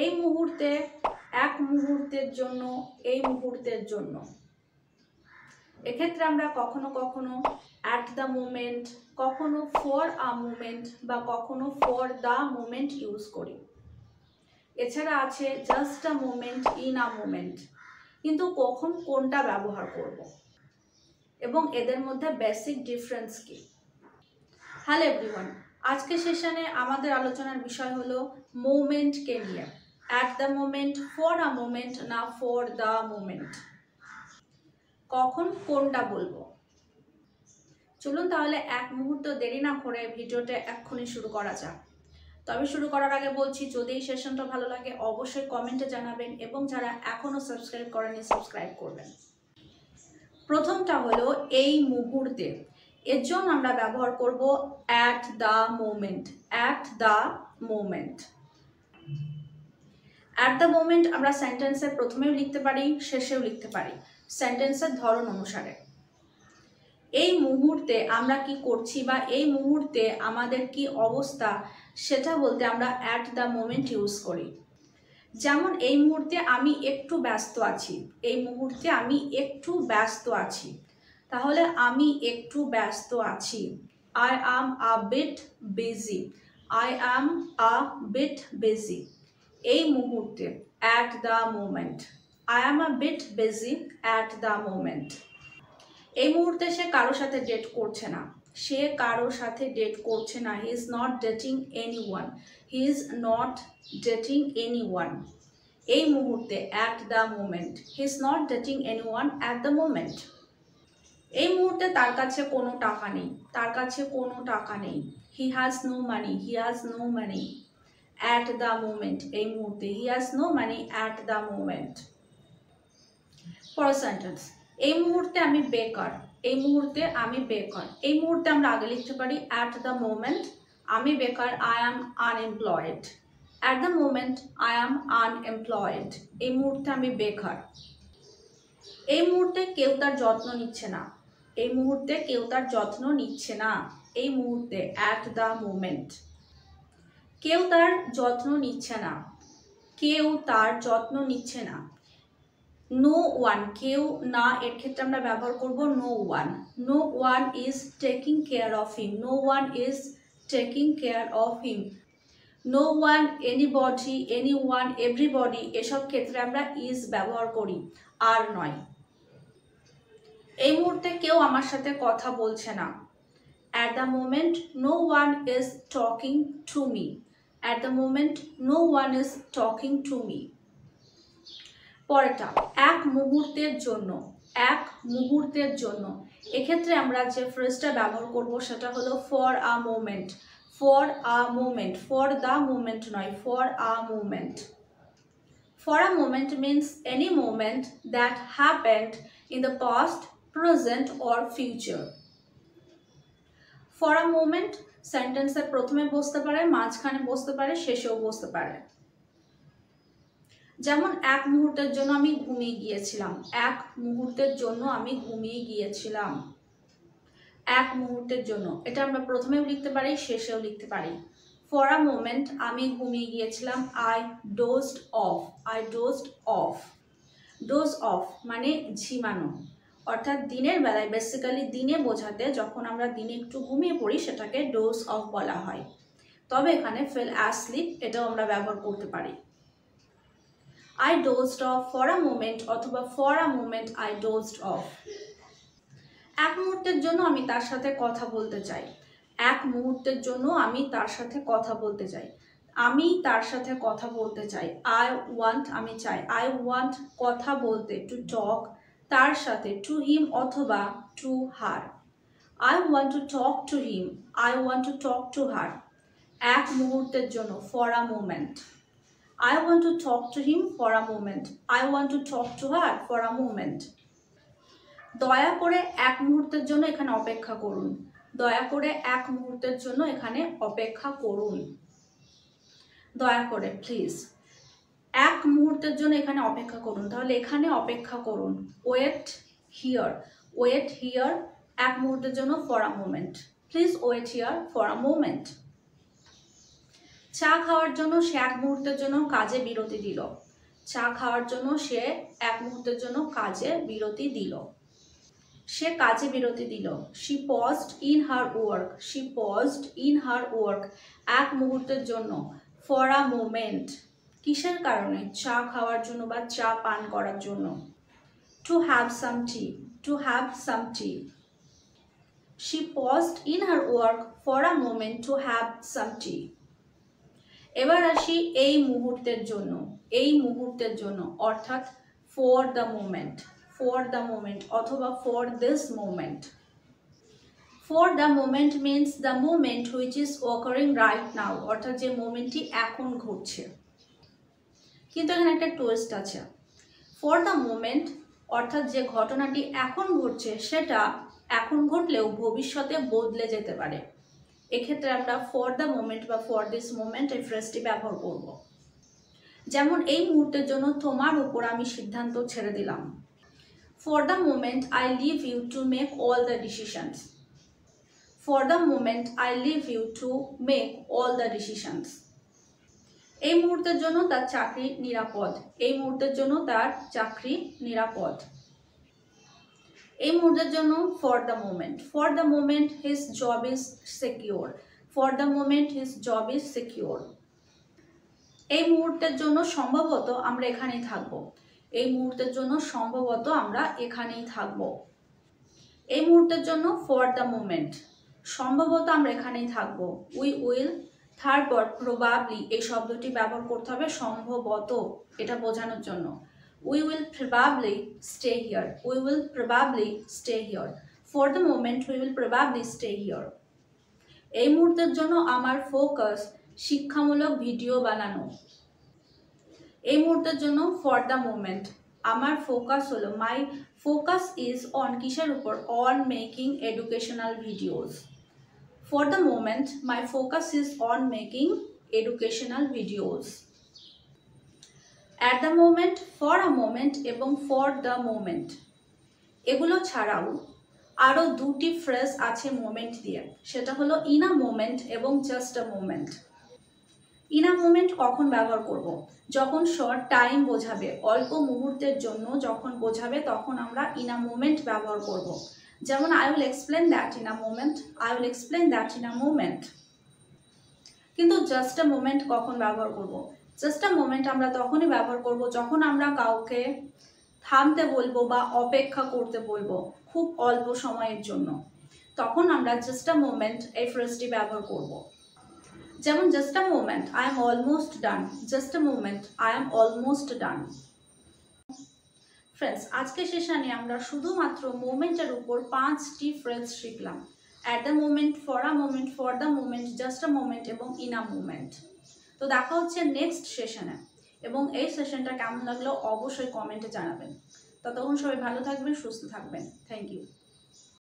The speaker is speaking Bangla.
এই মুহূর্তে, এক মুহূর্তের জন্য, এই মুহূর্তের জন্য। এক্ষেত্রে আমরা কখনো কখনো অ্যাট দ্য মোমেন্ট, কখনো ফর আ মোমেন্ট বা কখনো ফর দ্য মোমেন্ট ইউজ করি। এছাড়া আছে just a moment, in a moment. কিন্তু কখন কোনটা ব্যবহার করব এবং এদের মধ্যে বেসিক ডিফারেন্স কি? হ্যালো এভরিওয়ান, আজকে সেশনে আমাদের আলোচনার বিষয় হলো মোমেন্টকে নিয়ে। At the moment, for a moment না ফর দ্য মোমেন্ট, কখন কোনটা বলবো। চলুন তাহলে এক মুহূর্ত দেরি না করে ভিডিওটা এক্ষুনি শুরু করা যাক। তবে শুরু করার আগে বলছি, যদি এই সেশনটা ভালো লাগে অবশ্যই কমেন্টে জানাবেন এবং যারা এখনও সাবস্ক্রাইব করেনি সাবস্ক্রাইব করবেন। প্রথমটা হলো এই মুহূর্তে, এর জন্য আমরা ব্যবহার করব at the moment. At the moment, at the moment আমরা সেন্টেন্সের প্রথমেও লিখতে পারি, শেষেও লিখতে পারি, সেন্টেন্সের ধরন অনুসারে। এই মুহূর্তে আমরা কি করছি বা এই মুহূর্তে আমাদের কি অবস্থা সেটা বলতে আমরা অ্যাট দ্য মোমেন্ট ইউজ করি। যেমন এই মুহূর্তে আমি একটু ব্যস্ত আছি, এই মুহূর্তে আমি একটু ব্যস্ত আছি, তাহলে আমি একটু ব্যস্ত আছি। I am a bit busy, I am a bit busy. এই মুহূর্তে, at the moment, I am a bit busy at the moment. এই মুহূর্তে সে কারোর সাথে ডেট করছে না, সে কারোর সাথে ডেট করছে না। He is not dating anyone, he is not dating anyone. এই মুহূর্তে, at the moment, he is not dating anyone at the moment. এই মুহূর্তে তার কাছে কোনো টাকা নেই, তার কাছে কোনো টাকা নেই। He has no money, he has no money at the moment. এই মুহূর্তে, he has no money at the moment. পরের সেন্টেন্স, এই মুহূর্তে আমি বেকার, এই মুহূর্তে আমি বেকার। এই মুহূর্তে আমরা আগে লিখতে পারি অ্যাট দ্য মোমেন্ট আমি বেকার, I am unemployed. At the moment I am unemployed. এই মুহূর্তে আমি বেকার। এই মুহূর্তে কেউ তার যত্ন নিচ্ছে না, এই মুহূর্তে কেউ তার যত্ন নিচ্ছে না। এই মুহূর্তে, অ্যাট দ্য মোমেন্ট, কেউ তার যত্ন নিচ্ছে না, কেউ তার যত্ন নিচ্ছে না। নো ওয়ান, কেউ না, এর ক্ষেত্রে আমরা ব্যবহার করব no one. No one is taking care of him, no one is taking care of him. No one, anybody, any one, everybody, এসব ক্ষেত্রে আমরা ইজ ব্যবহার করি, আর নয়। এই মুহূর্তে কেউ আমার সাথে কথা বলছে না। At the moment no one is talking to me. At the moment no one is talking to me. পরেরটা, এক মুহূর্তের জন্য। এক মুহূর্তের জন্য, এক্ষেত্রে আমরা যে ফ্রেজটা ব্যবহার করব সেটা হলো for a moment. For a moment, for the moment নয়, for a moment. For a moment means any moment that happened in the past, present or future. For a moment সেন্টেন্সের প্রথমে বসতে পারে, মাঝখানে বসতে পারে, শেষেও বসতে পারে। যেমন এক মুহূর্তের জন্য আমি ঘুমিয়ে গিয়েছিলাম, এক মুহূর্তের জন্য আমি ঘুমিয়ে গিয়েছিলাম। এক মুহূর্তের জন্য, এটা আমরা প্রথমেও লিখতে পারি, শেষেও লিখতে পারি। ফর আ মোমেন্ট আমি ঘুমিয়ে গিয়েছিলাম, I dozed off, I dozed off. Doze off মানে ঝিমানো, অর্থাৎ দিনের বেলায়, বেসিক্যালি দিনে বোঝাতে যখন আমরা দিনে একটু ঘুমিয়ে পড়ি সেটাকে ডোজ অফ বলা হয়। তবে এখানে ফেল অ্যাসলিপ এটাও আমরা ব্যবহার করতে পারি। I dozed off for a moment অথবা for a moment I dozed off. এক মুহূর্তের জন্য আমি তার সাথে কথা বলতে চাই, এক মুহূর্তের জন্য আমি তার সাথে কথা বলতে চাই, আমি তার সাথে কথা বলতে চাই। আই ওয়ান্ট, আমি চাই। আই ওয়ান্ট, কথা বলতে, টু টক, তার সাথে, টু হিম অথবা to her. I want to talk to him, I want to talk to her. এক মুহূর্তের জন্য, for a moment. I want to talk to him for a moment. I want to talk to her for a moment. দয়া করে এক মুহূর্তের জন্য এখানে অপেক্ষা করুন, দয়া করে এক মুহূর্তের জন্য এখানে অপেক্ষা করুন। দয়া করে, প্লিজ। এক মুহূর্তের জন্য এখানে অপেক্ষা করুন, তাহলে এখানে অপেক্ষা করুন। ওয়েট হিয়ার, ওয়েট হিয়ার, এক মুহূর্তের জন্য, for a moment. Please wait here for a moment. চা খাওয়ার জন্য সে এক মুহূর্তের জন্য কাজে বিরতি দিল। চা খাওয়ার জন্য সে এক মুহূর্তের জন্য কাজে বিরতি দিল। সে কাজে বিরতি দিল। She paused in her work. She paused in her work. এক মুহূর্তের জন্য। For a moment. কিসের কারণে? চা খাওয়ার জন্য বা চা পান করার জন্য। To have some tea. To have some tea. She paused in her work for a moment to have some tea. এবার আসি এই মুহূর্তের জন্য। এই মুহূর্তের জন্য অর্থাৎ for the moment. For the moment অথবা for this moment. For the moment means the moment which is occurring right now, অর্থাৎ যে মোমেন্টটি এখন ঘটছে। কিন্তু এখানে একটা টুইস্ট আছে। For the moment অর্থাৎ যে ঘটনাটি এখন ঘটছে সেটা এখন ঘটলেও ভবিষ্যতে বদলে যেতে পারে। এক্ষেত্রে আমরা for the moment বা for this moment এই ফ্রেজটি ব্যবহার করব। যেমন এই মুহূর্তের জন্য তোমার উপর আমি সিদ্ধান্ত ছেড়ে দিলাম। For the moment I leave you to make all the decisions. For the moment I leave you to make all the decisions. এই মুহূর্তের জন্য তার চাকরি নিরাপদ। এই মুহূর্তের জন্য তার চাকরি নিরাপদ। এই মুহূর্তের জন্য for the moment. For the moment his job is secure. For the moment his job is secure. এই মুহূর্তের জন্য সম্ভবত আমরা এখানেই থাকবো। এই মুহূর্তের জন্য সম্ভবত আমরা এখানেই থাকবো। এই মুহূর্তের জন্য for the moment সম্ভবত আমরা এখানেই থাকবো। We will তারপর probably এই শব্দটি ব্যবহার করতে হবে সম্ভবত এটা বোঝানোর জন্য। We will probably stay here. We will probably stay here. For the moment we will probably stay here. এই মুহূর্তের জন্য আমার ফোকাস শিক্ষামূলক ভিডিও বানানো। এই মুহূর্তের জন্য for the moment আমার ফোকাস হলো my focus is on কিসের উপর? On making educational videos. For the moment my focus is on making educational videos. At the moment, for a moment এবং for the moment এগুলো ছাড়াও আরো দুটি ফ্রেজ আছে মোমেন্ট দিয়ে। সেটা হলো in a moment এবং just a moment. In a moment কখন ব্যবহার করব? যখন শর্ট টাইম বোঝাবে, অল্প মুহূর্তের জন্য যখন বোঝাবে তখন আমরা in a moment ব্যবহার করব। যেমন I will explain that in a moment. I will explain that in a moment. কিন্তু just a moment কখন ব্যবহার করব? Just a moment আমরা তখনই ব্যবহার করব যখন আমরা কাউকে থামতে বলবো বা অপেক্ষা করতে বলবো খুব অল্প সময়ের জন্য। তখন আমরা just a moment এই ফ্রেজটি ব্যবহার করব। যেমন just a moment I am almost done. Just a moment I am almost done. Friends, আজকে সেশনে আমরা শুধুমাত্র মোমেন্টের উপর 5টি ফ্রেজ শিখলাম। At the moment, for a moment, for the moment, just a moment এবং in a moment. তো দেখা হচ্ছে নেক্সট সেশনে এবং এই সেশনটা কেমন লাগলো অবশ্যই কমেন্টে জানাবেন। ততক্ষণ সবাই ভালো থাকবেন, সুস্থ থাকবেন। Thank you.